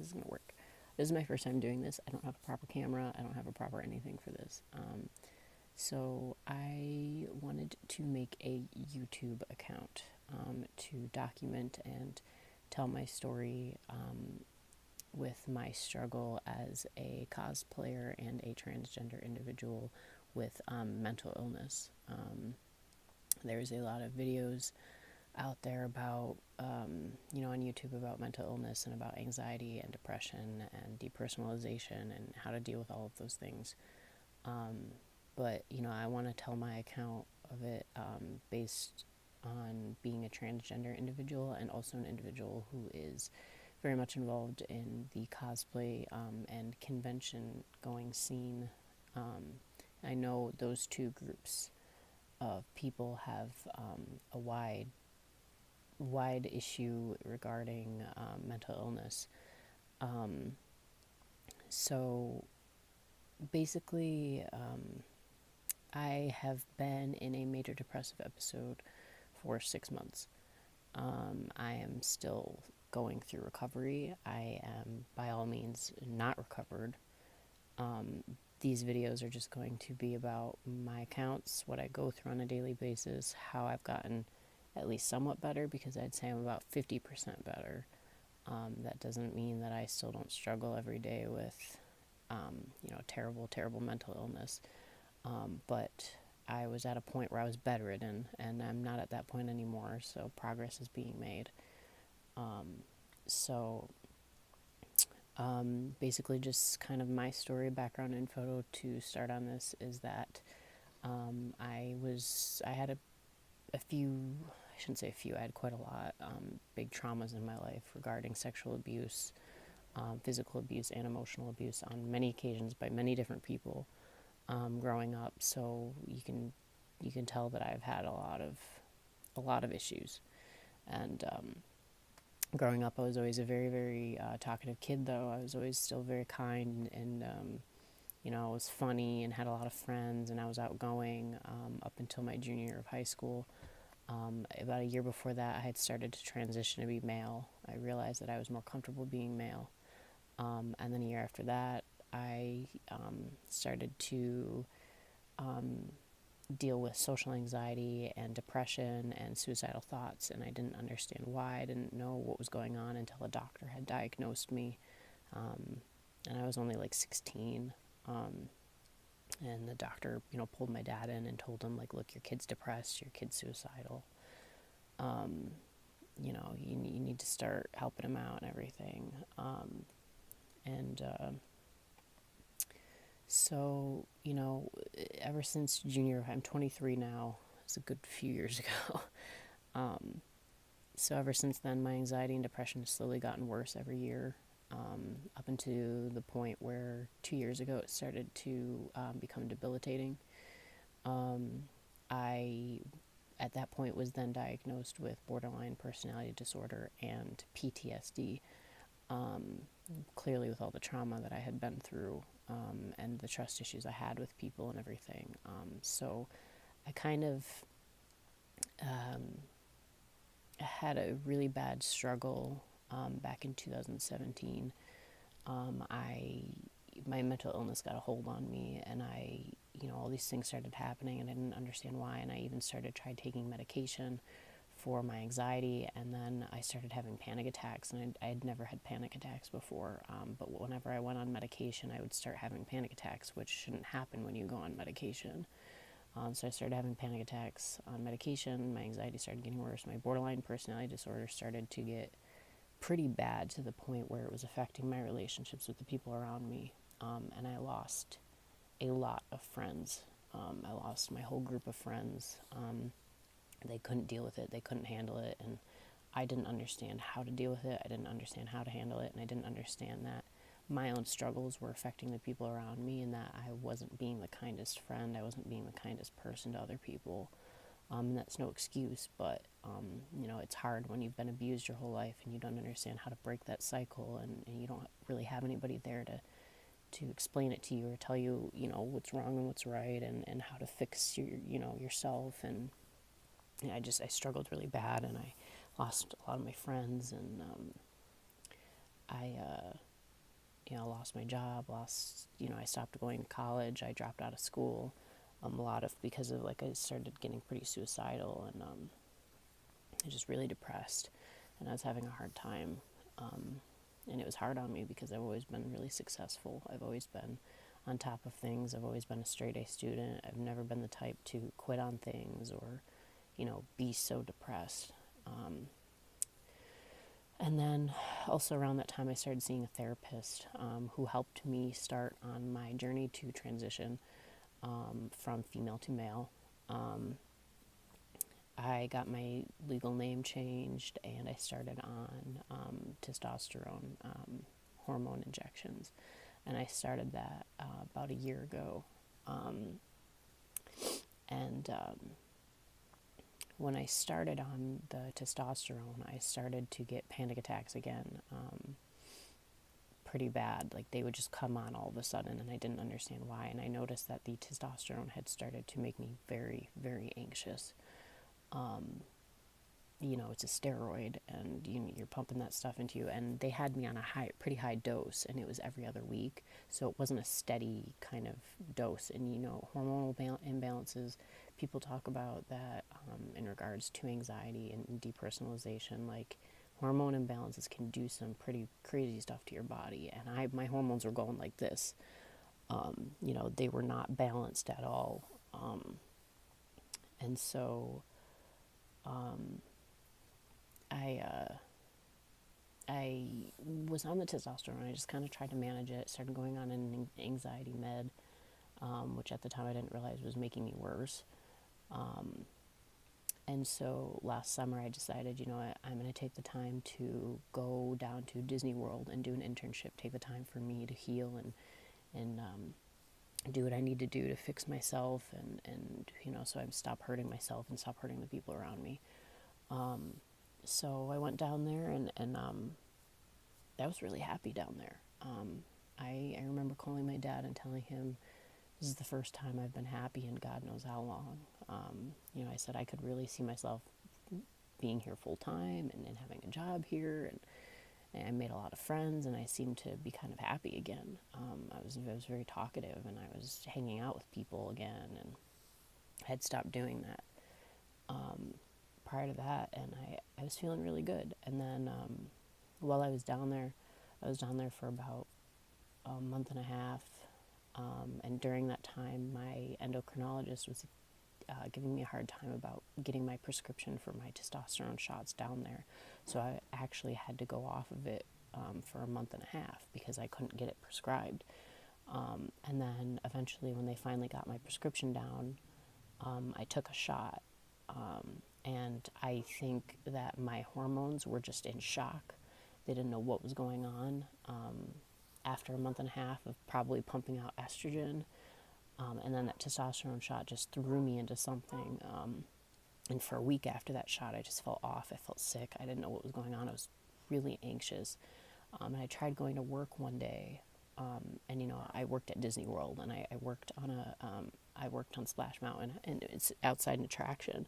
this is going to work. This is my first time doing this. I don't have a proper camera. I don't have a proper anything for this. So I wanted to make a YouTube account to document and tell my story with my struggle as a cosplayer and a transgender individual with mental illness. There's a lot of videos out there about, on YouTube about mental illness and about anxiety and depression and depersonalization and how to deal with all of those things. But I want to tell my account of it based on being a transgender individual and also an individual who is very much involved in the cosplay and convention going scene. I know those two groups of people have a wide issue regarding mental illness. So basically, I have been in a major depressive episode for 6 months. I am still going through recovery. I am by all means not recovered. These videos are just going to be about my accounts, what I go through on a daily basis, how I've gotten at least somewhat better, because I'd say I'm about 50% better. That doesn't mean that I still don't struggle every day with, terrible mental illness. But I was at a point where I was bedridden, and I'm not at that point anymore, so progress is being made. Basically just kind of my story, background info to start on this is that I had a few, I shouldn't say a few, I had quite a lot, big traumas in my life regarding sexual abuse, physical abuse, and emotional abuse on many occasions by many different people growing up. So you can tell that I've had a lot of issues. And growing up, I was always a very, very talkative kid, though. I was always still very kind and I was funny and had a lot of friends, and I was outgoing up until my junior year of high school. About a year before that, I had started to transition to be male. I realized that I was more comfortable being male. And then a year after that, I started to deal with social anxiety and depression and suicidal thoughts, and I didn't understand why. I didn't know what was going on until a doctor had diagnosed me, and I was only like 16, and the doctor, pulled my dad in and told him, like, look, your kid's depressed, your kid's suicidal, you need to start helping him out and everything, So, ever since junior, I'm 23 now. It's a good few years ago. So ever since then, my anxiety and depression has slowly gotten worse every year, up until the point where 2 years ago it started to become debilitating. I, at that point, was then diagnosed with borderline personality disorder and PTSD, clearly with all the trauma that I had been through. And the trust issues I had with people and everything. So I kind of had a really bad struggle back in 2017. My mental illness got a hold on me, and all these things started happening, and I didn't understand why, and I even tried taking medication for my anxiety, and then I started having panic attacks, and I had never had panic attacks before, but whenever I went on medication, I would start having panic attacks, which shouldn't happen when you go on medication. So I started having panic attacks on medication, my anxiety started getting worse, my borderline personality disorder started to get pretty bad to the point where it was affecting my relationships with the people around me, and I lost a lot of friends. I lost my whole group of friends. They couldn't deal with it, they couldn't handle it, and I didn't understand how to deal with it, I didn't understand how to handle it, and I didn't understand that my own struggles were affecting the people around me, and that I wasn't being the kindest friend, I wasn't being the kindest person to other people. And that's no excuse, but it's hard when you've been abused your whole life and you don't understand how to break that cycle, and you don't really have anybody there to explain it to you or tell you, what's wrong and what's right, and how to fix yourself. And I struggled really bad, and I lost a lot of my friends, and lost my job, I stopped going to college, I dropped out of school, a lot of, because of, like, I started getting pretty suicidal, and I was just really depressed, and I was having a hard time, and it was hard on me because I've always been really successful. I've always been on top of things. I've always been a straight A student. I've never been the type to quit on things or, be so depressed. And then also around that time, I started seeing a therapist who helped me start on my journey to transition from female to male. I got my legal name changed, and I started on testosterone hormone injections. And I started that about a year ago. And when I started on the testosterone, I started to get panic attacks again, pretty bad. Like, they would just come on all of a sudden, and I didn't understand why. And I noticed that the testosterone had started to make me very, very anxious. It's a steroid, and you're pumping that stuff into you. And they had me on a pretty high dose, and it was every other week, so it wasn't a steady kind of dose. And hormonal imbalances, people talk about that in regards to anxiety and depersonalization. Like, hormone imbalances can do some pretty crazy stuff to your body, and my hormones were going like this. They were not balanced at all, and so I was on the testosterone. I just kind of tried to manage it. Started going on an anxiety med, which at the time I didn't realize was making me worse. And so last summer I decided, I'm going to take the time to go down to Disney World and do an internship. Take the time for me to heal and do what I need to do to fix myself, and so I stop hurting myself and stop hurting the people around me. So I went down there, and I was really happy down there. I remember calling my dad and telling him, this is the first time I've been happy in God knows how long. I said I could really see myself being here full time and having a job here, and I made a lot of friends, and I seemed to be kind of happy again. I was very talkative, and I was hanging out with people again, and I had stopped doing that prior to that, and I was feeling really good. And then while I was down there for about a month and a half, and during that time my endocrinologist was giving me a hard time about getting my prescription for my testosterone shots down there. So I actually had to go off of it for a month and a half because I couldn't get it prescribed. And then eventually, when they finally got my prescription down, I took a shot. And I think that my hormones were just in shock. They didn't know what was going on. After a month and a half of probably pumping out estrogen, and then that testosterone shot just threw me into something. And for a week after that shot, I just felt off. I felt sick. I didn't know what was going on. I was really anxious. And I tried going to work one day, and I worked at Disney World, and I worked on Splash Mountain, and it's outside an attraction.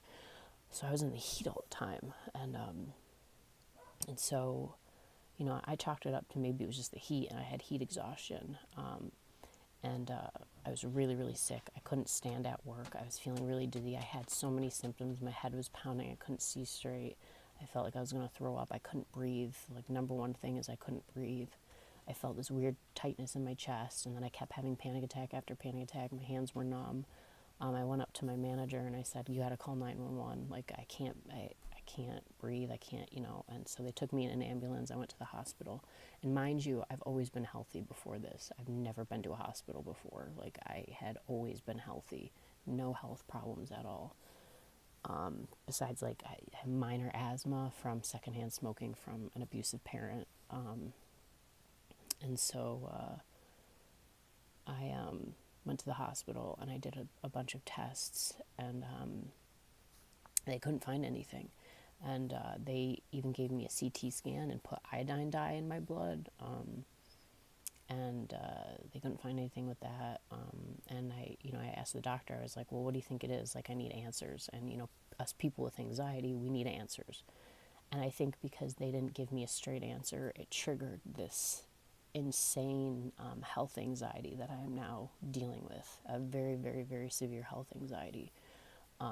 So I was in the heat all the time, and so, I chalked it up to maybe it was just the heat, and I had heat exhaustion, and I was really, really sick. I couldn't stand at work. I was feeling really dizzy. I had so many symptoms. My head was pounding. I couldn't see straight. I felt like I was going to throw up. I couldn't breathe. Like, number one thing is I couldn't breathe. I felt this weird tightness in my chest, and then I kept having panic attack after panic attack. My hands were numb. I went up to my manager and I said, you got to call 911. Like, I can't breathe. I can't, and so they took me in an ambulance. I went to the hospital, and mind you, I've always been healthy before this. I've never been to a hospital before. Like, I had always been healthy, no health problems at all. Besides, like, I have minor asthma from secondhand smoking from an abusive parent. And so, I went to the hospital, and I did a bunch of tests, and they couldn't find anything. And they even gave me a CT scan and put iodine dye in my blood, and they couldn't find anything with that. And I asked the doctor, I was like, well, what do you think it is? Like, I need answers. And, us people with anxiety, we need answers. And I think because they didn't give me a straight answer, it triggered this insane health anxiety that I am now dealing with, a very, very, very severe health anxiety,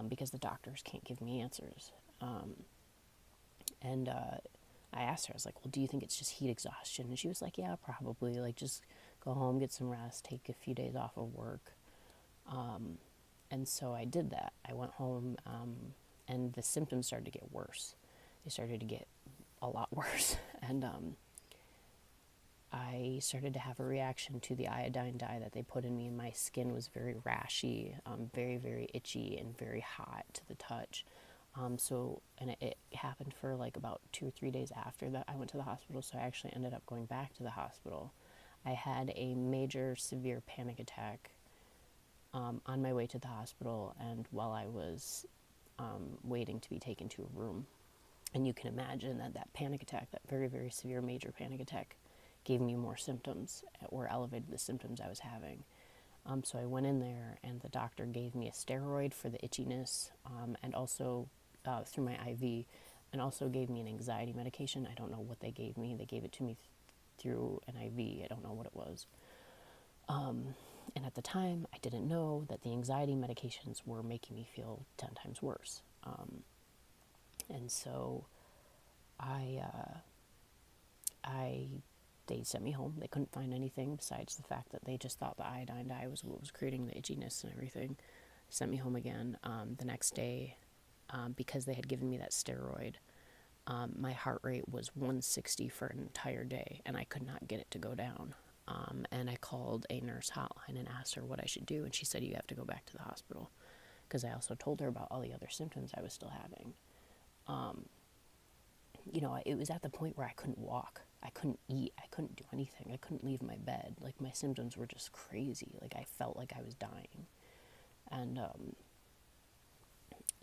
because the doctors can't give me answers. And I asked her, I was like, well, do you think it's just heat exhaustion? And she was like, yeah, probably. Like, just go home, get some rest, take a few days off of work. And so I did that. I went home, and the symptoms started to get worse. They started to get a lot worse. And I started to have a reaction to the iodine dye that they put in me, and my skin was very rashy, very, very itchy, and very hot to the touch. And it happened for like about 2 or 3 days after that I went to the hospital, so I actually ended up going back to the hospital. I had a major severe panic attack on my way to the hospital, and while I was waiting to be taken to a room. And you can imagine that that panic attack, that very, very severe major panic attack, gave me more symptoms or elevated the symptoms I was having. So I went in there, and the doctor gave me a steroid for the itchiness, and also through my IV, and also gave me an anxiety medication. I don't know what they gave me. They gave it to me through an IV. I don't know what it was. And at the time, I didn't know that the anxiety medications were making me feel 10 times worse. And so they sent me home. They couldn't find anything besides the fact that they just thought the iodine dye was what was creating the itchiness and everything. Sent me home again the next day because they had given me that steroid. My heart rate was 160 for an entire day, and I could not get it to go down. And I called a nurse hotline and asked her what I should do, and she said, you have to go back to the hospital, because I also told her about all the other symptoms I was still having. It was at the point where I couldn't walk, I couldn't eat, I couldn't do anything, I couldn't leave my bed. Like, my symptoms were just crazy. Like, I felt like I was dying. And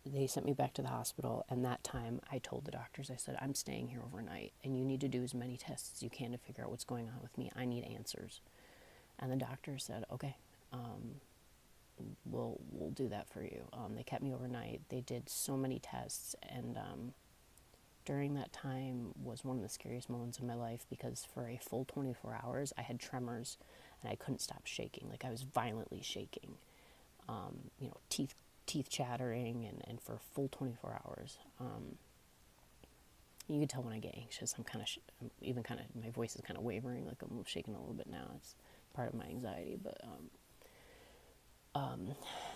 they sent me back to the hospital, and that time I told the doctors, I said, I'm staying here overnight, and you need to do as many tests as you can to figure out what's going on with me. I need answers. And the doctor said, okay, we'll do that for you. They kept me overnight. They did so many tests, and during that time was one of the scariest moments of my life, because for a full 24 hours I had tremors, and I couldn't stop shaking. Like, I was violently shaking, teeth chattering, and for a full 24 hours. You can tell when I get anxious, my voice is kind of wavering, like I'm shaking a little bit now. It's part of my anxiety, but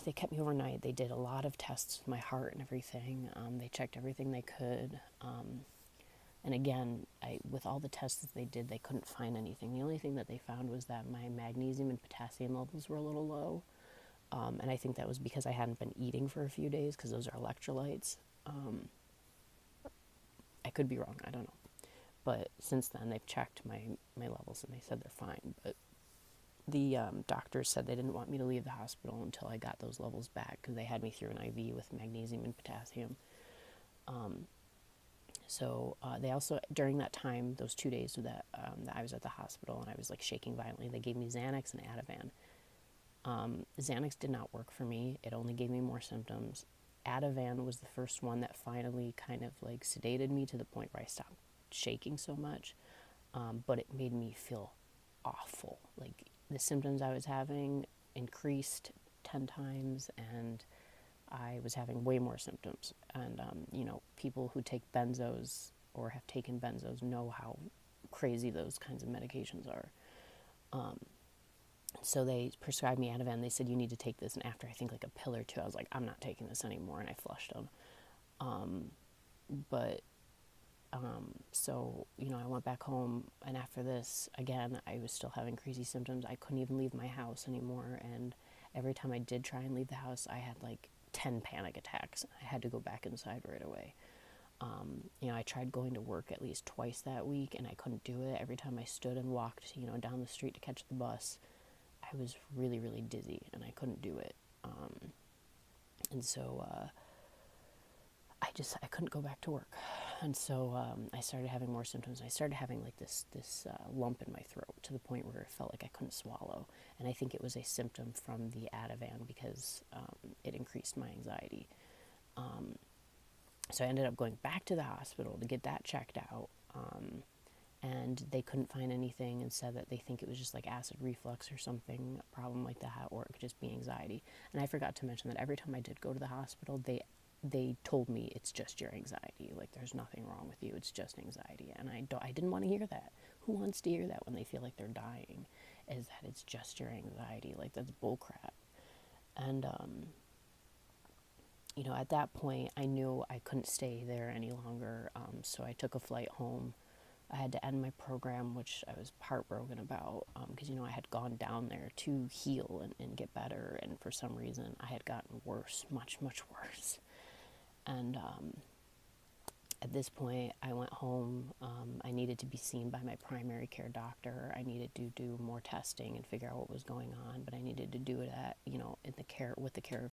they kept me overnight. They did a lot of tests with my heart and everything. They checked everything they could. And again, with all the tests that they did, they couldn't find anything. The only thing that they found was that my magnesium and potassium levels were a little low. And I think that was because I hadn't been eating for a few days, because those are electrolytes. I could be wrong, I don't know. But since then, they've checked my levels, and they said they're fine. But the doctors said they didn't want me to leave the hospital until I got those levels back, because they had me through an IV with magnesium and potassium. So they also, during that time, those 2 days that I was at the hospital and I was like shaking violently, they gave me Xanax and Ativan. Xanax did not work for me. It only gave me more symptoms. Ativan was the first one that finally kind of like sedated me to the point where I stopped shaking so much. But it made me feel awful. Like, the symptoms I was having increased 10 times, and I was having way more symptoms. And, people who take benzos or have taken benzos know how crazy those kinds of medications are. So they prescribed me Ativan. They said, you need to take this. And after I think like a pill or two, I was like, I'm not taking this anymore. And I flushed them. So, I went back home, and after this, again, I was still having crazy symptoms. I couldn't even leave my house anymore, and every time I did try and leave the house, I had like 10 panic attacks. I had to go back inside right away. I tried going to work at least twice that week, and I couldn't do it. Every time I stood and walked, down the street to catch the bus, I was really, really dizzy, and I couldn't do it. And so I couldn't go back to work. And so I started having more symptoms. I started having like this lump in my throat, to the point where it felt like I couldn't swallow. And I think it was a symptom from the Ativan, because it increased my anxiety. So I ended up going back to the hospital to get that checked out. and they couldn't find anything and said that they think it was just like acid reflux or something, a problem like that, or it could just be anxiety. And I forgot to mention that every time I did go to the hospital, they told me it's just your anxiety. Like, there's nothing wrong with you. It's just anxiety. And I didn't want to hear that. Who wants to hear that when they feel like they're dying? Is that it's just your anxiety? Like, that's bullcrap. And at that point, I knew I couldn't stay there any longer. So I took a flight home. I had to end my program, which I was heartbroken about, because I had gone down there to heal and get better, and for some reason I had gotten worse, much, much worse. And at this point, I went home. I needed to be seen by my primary care doctor. I needed to do more testing and figure out what was going on, but I needed to do it at, in the care with the care of